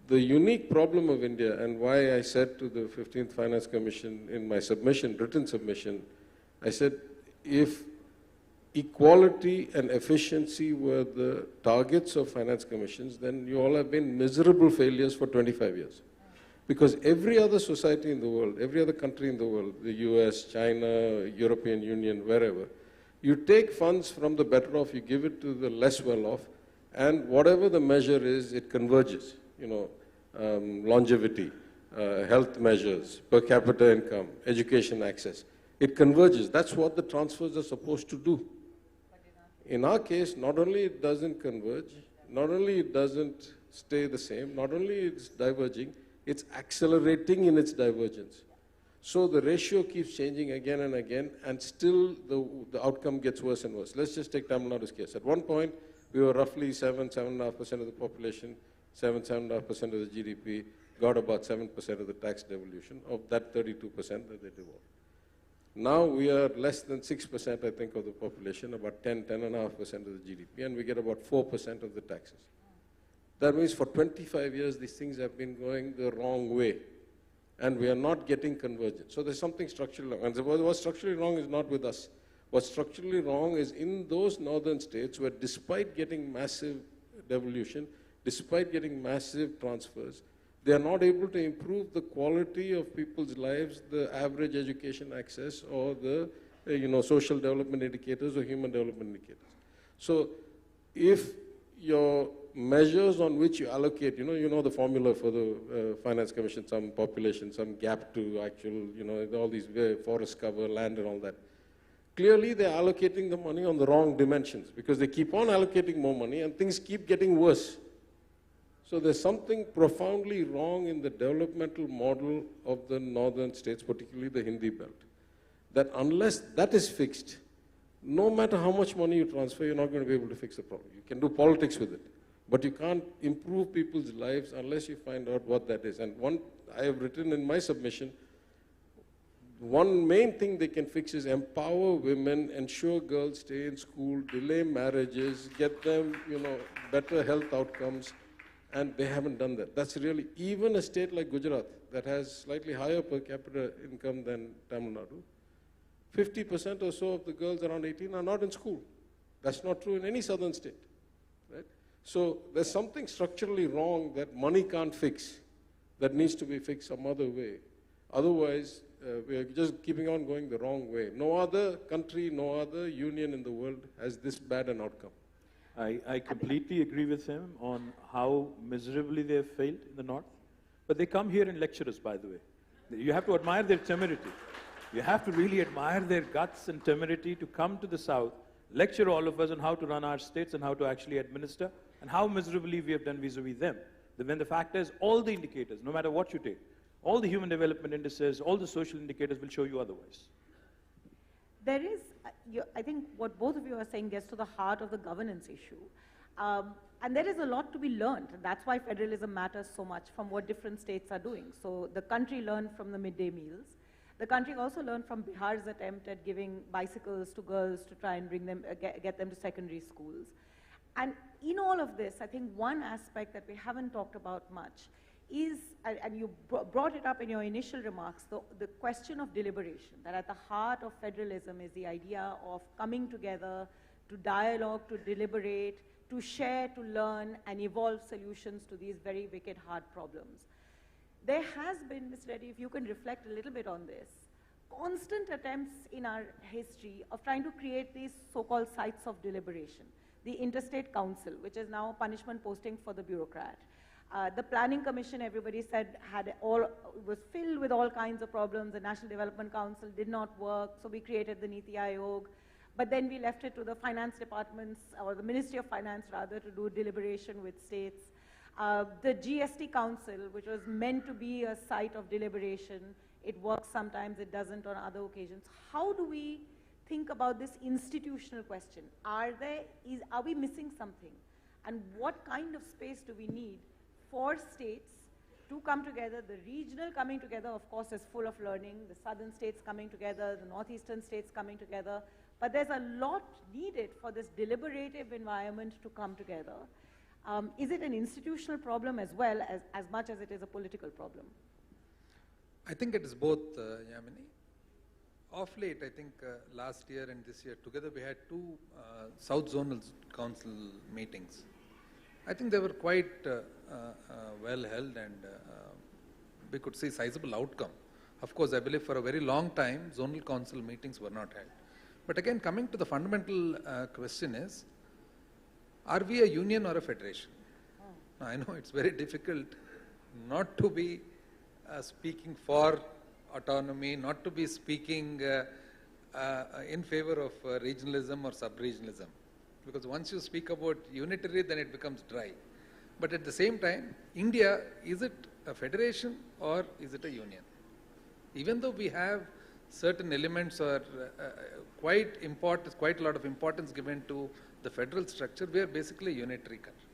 The unique problem of India, and why I said to the 15th Finance Commission in my submission, written submission, I said, if equality and efficiency were the targets of finance commissions, then you all have been miserable failures for 25 years. Because every other society in the world, every other country in the world, the US, China, European Union, wherever, you take funds from the better off, you give it to the less well off, and whatever the measure is, it converges. You know, longevity, health measures, per capita income, education access. It converges. That's what the transfers are supposed to do. In our case, not only it doesn't converge, not only it doesn't stay the same, not only it's diverging, it's accelerating in its divergence. So the ratio keeps changing again and again, and still the outcome gets worse and worse. Let's just take Tamil Nadu's case. At one point, we were roughly 7.5% of the population, 7.5% of the GDP, got about 7% of the tax devolution of that 32% that they devolved. Now we are less than 6%, I think, of the population, about 10.5% of the GDP, and we get about 4% of the taxes. That means for 25 years, these things have been going the wrong way, and we are not getting convergence. So there's something structurally wrong. And what's structurally wrong is not with us. What's structurally wrong is in those northern states where despite getting massive devolution, despite getting massive transfers, they are not able to improve the quality of people's lives, the average education access, or the social development indicators or human development indicators. So if your measures on which you allocate, you know the formula for the Finance Commission, some population, some gap to actual, all these forest cover, land and all that. Clearly they're allocating the money on the wrong dimensions because they keep on allocating more money and things keep getting worse. So there's something profoundly wrong in the developmental model of the northern states, particularly the Hindi belt, that unless that is fixed, no matter how much money you transfer, you're not going to be able to fix the problem. You can do politics with it, but you can't improve people's lives unless you find out what that is. And I have written in my submission, one main thing they can fix is empower women, ensure girls stay in school, delay marriages, get them, better health outcomes. And they haven't done that. That's really, even a state like Gujarat that has slightly higher per capita income than Tamil Nadu, 50% or so of the girls around 18 are not in school. That's not true in any southern state, right? So there's something structurally wrong that money can't fix that needs to be fixed some other way. Otherwise, we're just keeping on going the wrong way. No other country, no other union in the world has this bad an outcome. I completely agree with him on how miserably they have failed in the north. But they come here and lecture us, by the way. You have to admire their temerity. You have to really admire their guts and temerity to come to the south, lecture all of us on how to run our states and how to actually administer, and how miserably we have done vis-a-vis them. When the fact is, all the indicators, no matter what you take, all the human development indices, all the social indicators will show you otherwise. There is, I think what both of you are saying gets to the heart of the governance issue. And there is a lot to be learned. That's why federalism matters so much from what different states are doing. So the country learned from the midday meals. The country also learned from Bihar's attempt at giving bicycles to girls to try and bring them, get them to secondary schools. And in all of this, I think one aspect that we haven't talked about much is, and you brought it up in your initial remarks, the question of deliberation, that at the heart of federalism is the idea of coming together to dialogue, to deliberate, to share, to learn, and evolve solutions to these very wicked, hard problems. There has been, Ms. Reddy, if you can reflect a little bit on this, constant attempts in our history of trying to create these so-called sites of deliberation. The Interstate Council, which is now punishment posting for the bureaucrat. The Planning Commission, everybody said, was filled with all kinds of problems. The National Development Council did not work, so we created the Niti Aayog. But then we left it to the finance departments, or the Ministry of Finance rather, to do deliberation with states. The GST Council, which was meant to be a site of deliberation, it works sometimes, it doesn't on other occasions. How do we think about this institutional question? Are we missing something? And what kind of space do we need for states to come together? The regional coming together, of course, is full of learning. The southern states coming together, the northeastern states coming together. But there's a lot needed for this deliberative environment to come together. Is it an institutional problem as well as much as it is a political problem? I think it is both, Yamini. Of late, I think last year and this year, together we had two South Zonal Council meetings. I think they were quite well held, and we could see sizable outcome. Of course, I believe for a very long time, Zonal Council meetings were not held. But again, coming to the fundamental question is, are we a union or a federation? Now, I know it's very difficult not to be speaking for autonomy, not to be speaking in favor of regionalism or sub-regionalism. Because once you speak about unitary, then it becomes dry. But at the same time, India, is it a federation or is it a union? Even though we have certain elements or quite a lot of importance given to the federal structure, we are basically a unitary country.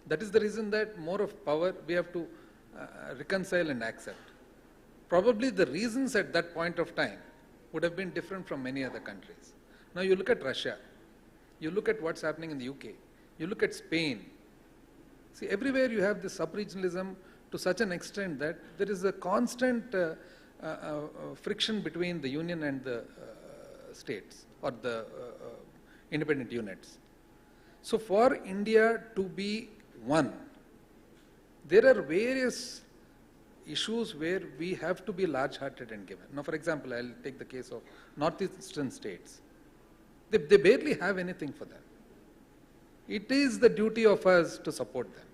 That is the reason that more of power we have to reconcile and accept. Probably the reasons at that point of time would have been different from many other countries. Now you look at Russia, you look at what's happening in the UK, you look at Spain. See, everywhere you have this sub-regionalism to such an extent that there is a constant friction between the union and the states or the independent units. So for India to be one, there are various issues where we have to be large-hearted and given. Now, for example, I'll take the case of northeastern states. They barely have anything for them. It is the duty of us to support them.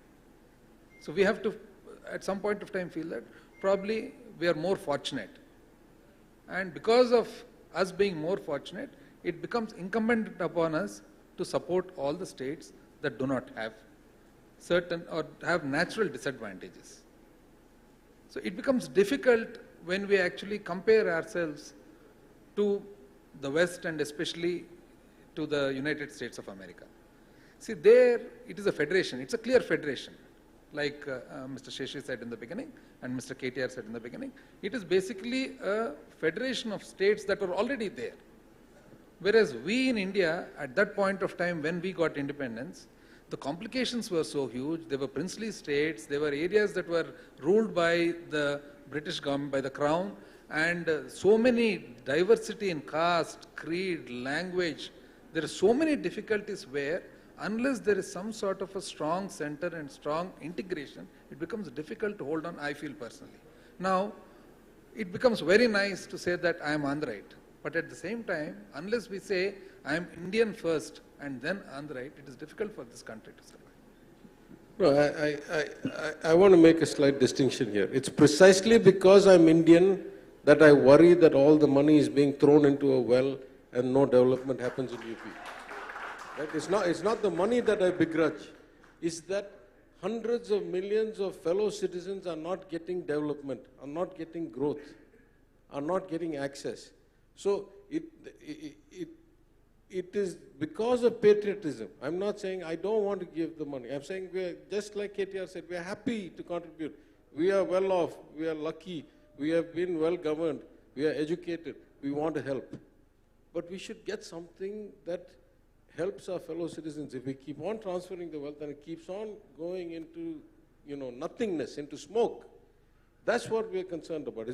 So we have to, at some point of time, feel that probably we are more fortunate. And because of us being more fortunate, it becomes incumbent upon us to support all the states that do not have certain or have natural disadvantages. So it becomes difficult when we actually compare ourselves to the West and especially to the United States of America. See, there it is a federation, it's a clear federation. Like Mr. Sheshi said in the beginning and Mr. KTR said in the beginning, it is basically a federation of states that were already there. Whereas we in India, at that point of time when we got independence, the complications were so huge. There were princely states, there were areas that were ruled by the British government, by the crown, and so many diversity in caste, creed, language. There are so many difficulties where unless there is some sort of a strong center and strong integration, it becomes difficult to hold on, I feel personally. Now, it becomes very nice to say that I am Andhraite, but at the same time, unless we say I am Indian first and then Andhraite, it is difficult for this country to survive. No, I want to make a slight distinction here. It's precisely because I'm Indian that I worry that all the money is being thrown into a well and no development happens in UP. Right? It's not the money that I begrudge. It's that hundreds of millions of fellow citizens are not getting development, are not getting growth, are not getting access. So it is because of patriotism. I'm not saying I don't want to give the money. I'm saying we are, just like KTR said, we are happy to contribute. We are well off. We are lucky. We have been well governed. We are educated. We want to help. But we should get something that helps our fellow citizens. If we keep on transferring the wealth and it keeps on going into, nothingness, into smoke, that's what we're concerned about.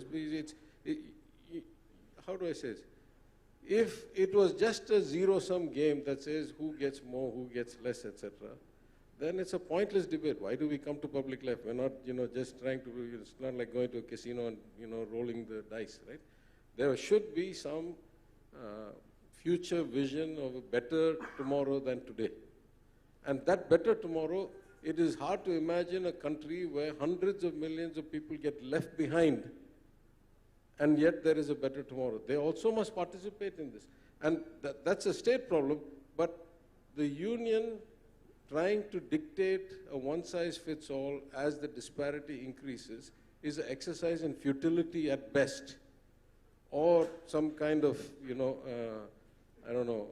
How do I say this? If it was just a zero-sum game that says who gets more, who gets less, etc., then it's a pointless debate. Why do we come to public life? We're not, just trying to, it's not like going to a casino and, rolling the dice, right? There should be some future vision of a better tomorrow than today. And that better tomorrow, it is hard to imagine a country where hundreds of millions of people get left behind, and yet there is a better tomorrow. They also must participate in this. And that's a state problem, but the union trying to dictate a one-size-fits-all as the disparity increases is an exercise in futility at best, or some kind of, I don't know,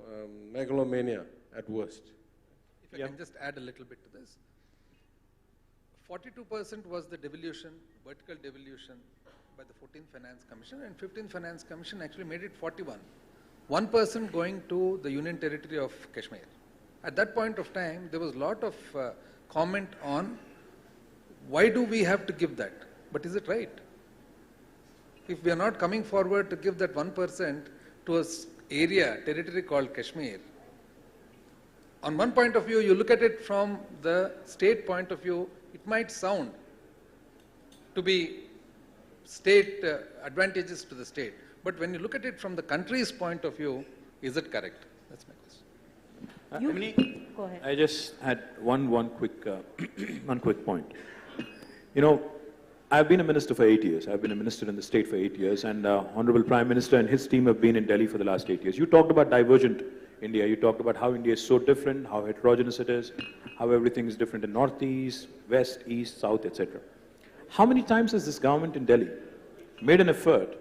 megalomania at worst. If I can just add a little bit to this. 42% was the devolution, vertical devolution by the 14th Finance Commission, and 15th Finance Commission actually made it 41. 1% going to the Union Territory of Kashmir. At that point of time, there was a lot of comment on why do we have to give that? But is it right? If we are not coming forward to give that 1% to an area, territory called Kashmir, on one point of view, you look at it from the state point of view, it might sound to be state advantages to the state. But when you look at it from the country's point of view, is it correct? That's my question. Go ahead. I just had one quick point. I've been a minister for 8 years. I've been a minister in the state for 8 years, and Honorable Prime Minister and his team have been in Delhi for the last 8 years. You talked about divergent India. You talked about how India is so different, how heterogeneous it is, how everything is different in Northeast, West, East, South, etc. How many times has this government in Delhi made an effort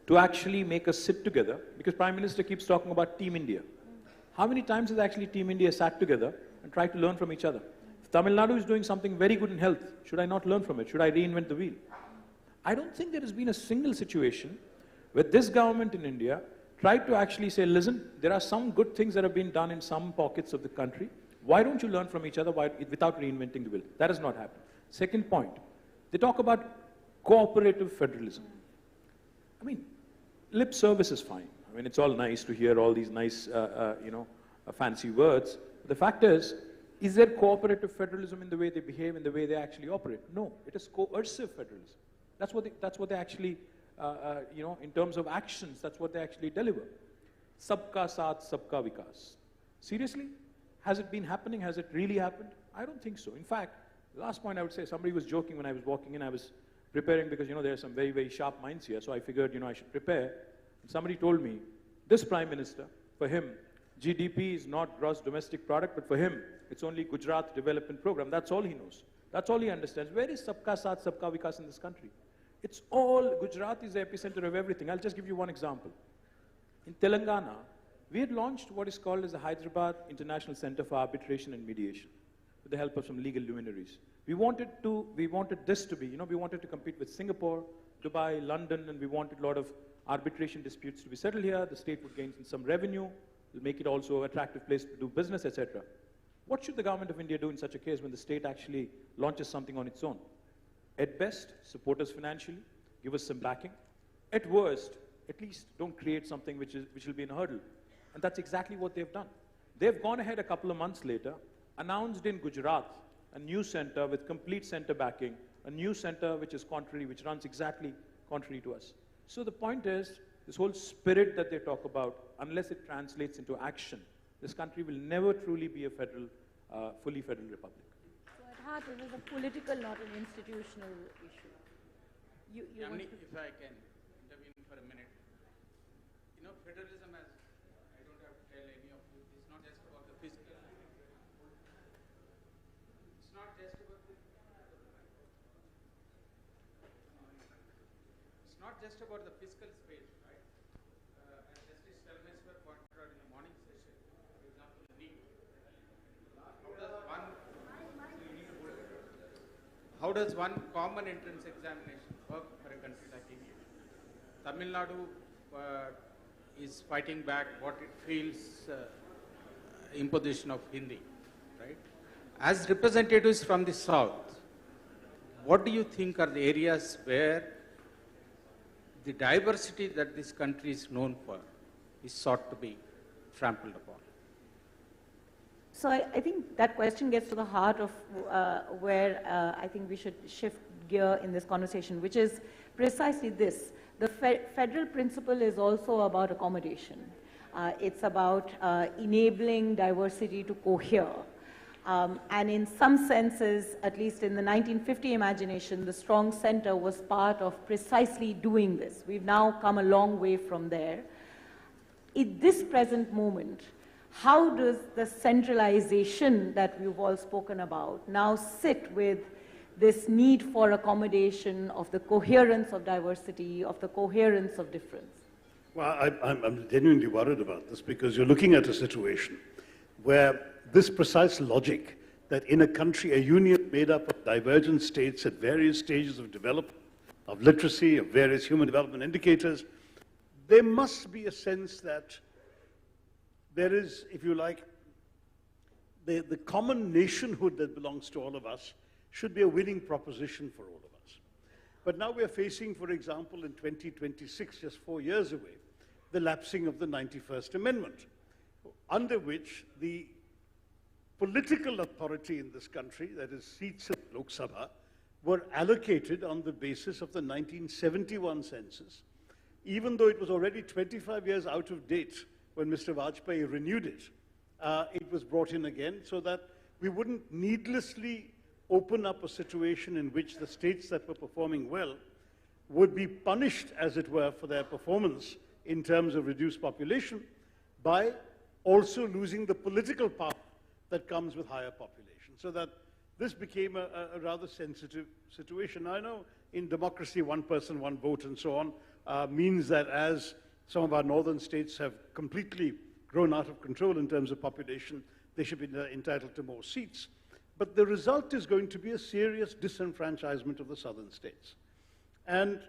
to actually make us sit together? Because Prime Minister keeps talking about Team India. How many times has actually Team India sat together and tried to learn from each other? If Tamil Nadu is doing something very good in health, should I not learn from it? Should I reinvent the wheel? I don't think there has been a single situation where this government in India tried to actually say, listen, there are some good things that have been done in some pockets of the country. Why don't you learn from each other without reinventing the wheel? That has not happened. Second point, they talk about cooperative federalism. I mean, lip service is fine. I mean, it's all nice to hear all these nice, fancy words. But the fact is there cooperative federalism in the way they behave, in the way they actually operate? No, it is coercive federalism. That's what they actually, in terms of actions, that's what they actually deliver. Sabka saath, sabka vikas. Seriously? Has it been happening? Has it really happened? I don't think so. In fact, the last point I would say, somebody was joking when I was walking in. I was preparing because, there are some very, very sharp minds here. So I figured, I should prepare. And somebody told me, this Prime Minister, for him, GDP is not gross domestic product, but for him, it's only Gujarat Development Program. That's all he knows. That's all he understands. Where is Sabka Saath, Sabka Vikas in this country? It's all, Gujarat is the epicenter of everything. I'll just give you one example. In Telangana, we had launched what is called as the Hyderabad International Center for Arbitration and Mediation with the help of some legal luminaries. We wanted this to be, we wanted to compete with Singapore, Dubai, London, and we wanted a lot of arbitration disputes to be settled here. The state would gain some revenue, will make it also an attractive place to do business, etc. What should the government of India do in such a case when the state actually launches something on its own? At best, support us financially, give us some backing. At worst, at least don't create something which will be a hurdle. And that's exactly what they've done. They've gone ahead a couple of months later, announced in Gujarat a new center with complete center backing, a new center which is contrary, which runs exactly contrary to us. So the point is, this whole spirit that they talk about, unless it translates into action, this country will never truly be a fully federal republic. So at heart, it is a political, not an institutional issue. If I can intervene for a minute. Federalism, as I don't have to tell any of you, is not just about the fiscal. It's not just about the, it's not just about the fiscal space, right? As Justice Selmeswar pointed out in the morning session, for example, NEET. How does one common entrance examination work for a country like India? Tamil Nadu is fighting back what it feels imposition of Hindi, right? As representatives from the South, what do you think are the areas where the diversity that this country is known for is sought to be trampled upon? So I think that question gets to the heart of where I think we should shift gear in this conversation, which is precisely this. The federal principle is also about accommodation. It's about enabling diversity to cohere. And in some senses, at least in the 1950 imagination, the strong center was part of precisely doing this. We've now come a long way from there. In this present moment, how does the centralization that we've all spoken about now sit with this need for accommodation of the coherence of diversity, of the coherence of difference? Well, I'm genuinely worried about this because you're looking at a situation where this precise logic that in a country, a union made up of divergent states at various stages of development, of literacy, of various human development indicators, there must be a sense that there is, if you like, the common nationhood that belongs to all of us should be a winning proposition for all of us. But now we're facing, for example, in 2026, just 4 years away, the lapsing of the 91st Amendment, under which the political authority in this country, that is seats in Lok Sabha, were allocated on the basis of the 1971 census, even though it was already 25 years out of date when Mr. Vajpayee renewed it. It was brought in again so that we wouldn't needlessly open up a situation in which the states that were performing well would be punished, as it were, for their performance in terms of reduced population by also losing the political power that comes with higher population. So that this became a rather sensitive situation. I know in democracy, one person, one vote and so on means that as some of our northern states have completely grown out of control in terms of population, they should be entitled to more seats. But the result is going to be a serious disenfranchisement of the southern states. And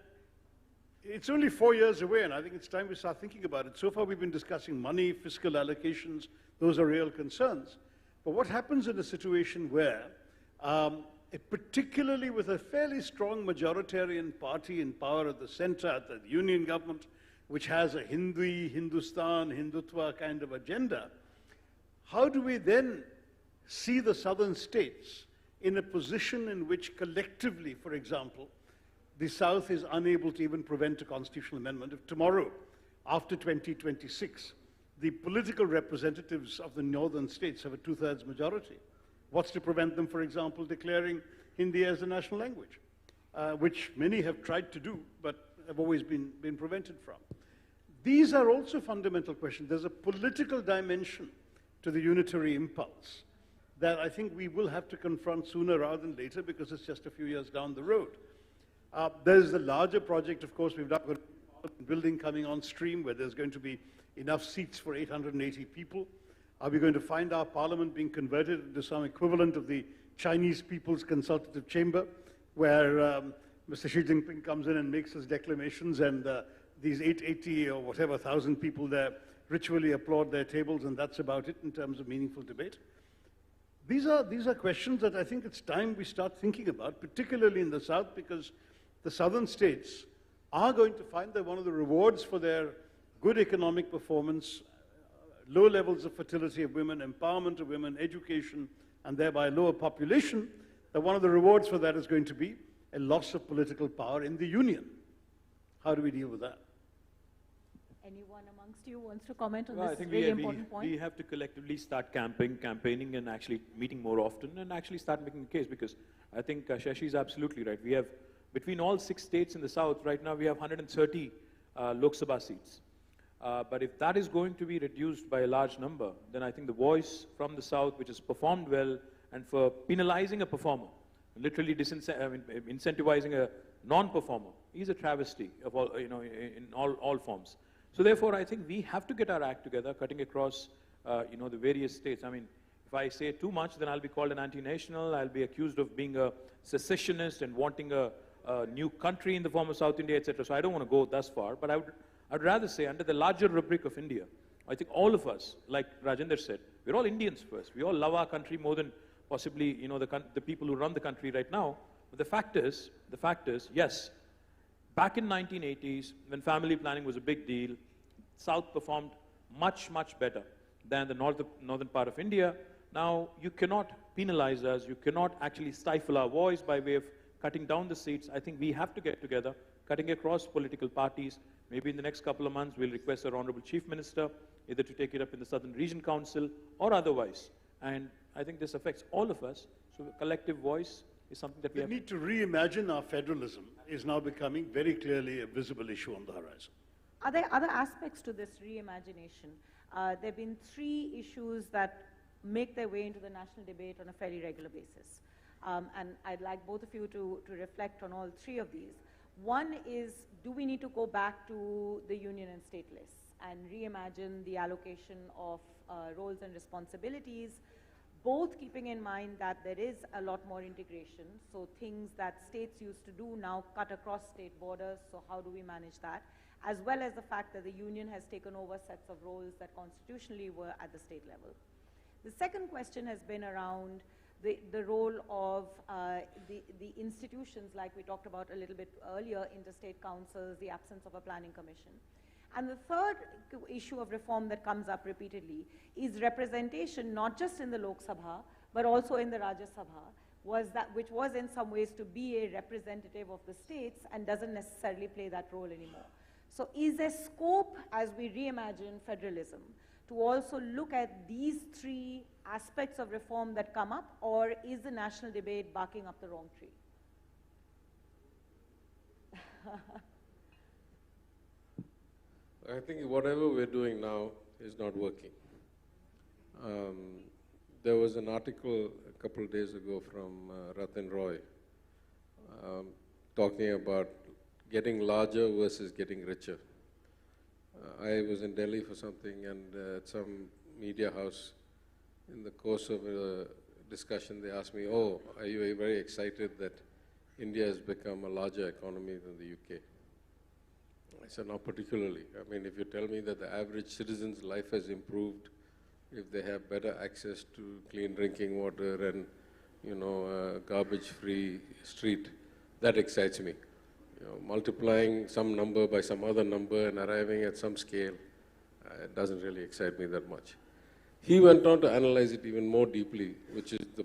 it's only 4 years away, and I think it's time we start thinking about it. So far we've been discussing money, fiscal allocations, those are real concerns. But what happens in a situation where, particularly with a fairly strong majoritarian party in power at the center, at the union government, which has a Hindi, Hindustan, Hindutva kind of agenda, how do we then see the southern states in a position in which collectively, for example, the South is unable to even prevent a constitutional amendment? If tomorrow, after 2026, the political representatives of the northern states have a 2/3 majority, what's to prevent them, for example, declaring Hindi as a national language, which many have tried to do, but have always been prevented from? These are also fundamental questions. There's a political dimension to the unitary impulse that I think we will have to confront sooner rather than later because it's just a few years down the road. There's the larger project, of course, we've got a building coming on stream where there's going to be enough seats for 880 people. Are we going to find our parliament being converted into some equivalent of the Chinese People's Consultative Chamber, where Mr. Xi Jinping comes in and makes his declamations and these 880 or whatever 1,000 people there ritually applaud their tables and that's about it in terms of meaningful debate? These are questions that I think it's time we start thinking about, particularly in the South, because the southern states are going to find that one of the rewards for their good economic performance, low levels of fertility of women, empowerment of women, education, and thereby lower population, that one of the rewards for that is going to be a loss of political power in the union. How do we deal with that? Anyone amongst you wants to comment on Well, this I think really important point? we have to collectively start campaigning and actually meeting more often and actually start making a case, because I think Shashi is absolutely right. We have, between all 6 states in the South, right now we have 130 Lok Sabha seats. But if that is going to be reduced by a large number, then I think the voice from the South, which has performed well, and for penalizing a performer, literally incentivizing a non-performer, is a travesty of all, in all forms. So therefore, I think we have to get our act together, cutting across, the various states. I mean, if I say too much, then I'll be called an anti-national. I'll be accused of being a secessionist and wanting a new country in the form of South India, etc. So I don't want to go thus far, but I'd rather say under the larger rubric of India, I think all of us, like Rajendra said, we're all Indians first. We all love our country more than possibly, the people who run the country right now. But the fact is, yes, back in 1980s, when family planning was a big deal, South performed much, much better than the northern part of India. Now, you cannot penalize us. You cannot actually stifle our voice by way of cutting down the seats. I think we have to get together, cutting across political parties. Maybe in the next couple of months, we'll request our Honorable Chief Minister either to take it up in the Southern Region Council or otherwise. And I think this affects all of us. So the collective voice is something that we have. The need to reimagine our federalism is now becoming very clearly a visible issue on the horizon. Are there other aspects to this reimagination? There have been 3 issues that make their way into the national debate on a fairly regular basis. And I'd like both of you to reflect on all 3 of these. One is, do we need to go back to the union and state lists and reimagine the allocation of roles and responsibilities, both keeping in mind that there is a lot more integration, so things that states used to do now cut across state borders, so how do we manage that, as well as the fact that the union has taken over sets of roles that constitutionally were at the state level. The second question has been around the role of the institutions, like we talked about a little bit earlier, interstate councils, the absence of a planning commission. And the third issue of reform that comes up repeatedly is representation, not just in the Lok Sabha, but also in the Rajya Sabha, which was in some ways to be a representative of the states and doesn't necessarily play that role anymore. So is there scope, as we reimagine federalism, to also look at these 3 aspects of reform that come up, or is the national debate barking up the wrong tree? I think whatever we're doing now is not working. There was an article a couple of days ago from Ratan Roy talking about getting larger versus getting richer. I was in Delhi for something, and at some media house, in the course of a discussion, they asked me, "Oh, are you very excited that India has become a larger economy than the UK?" I said, "Not particularly. I mean, if you tell me that the average citizen's life has improved, if they have better access to clean drinking water and, garbage-free street, that excites me. Multiplying some number by some other number and arriving at some scale, it doesn't really excite me that much." He went on to analyze it even more deeply, which is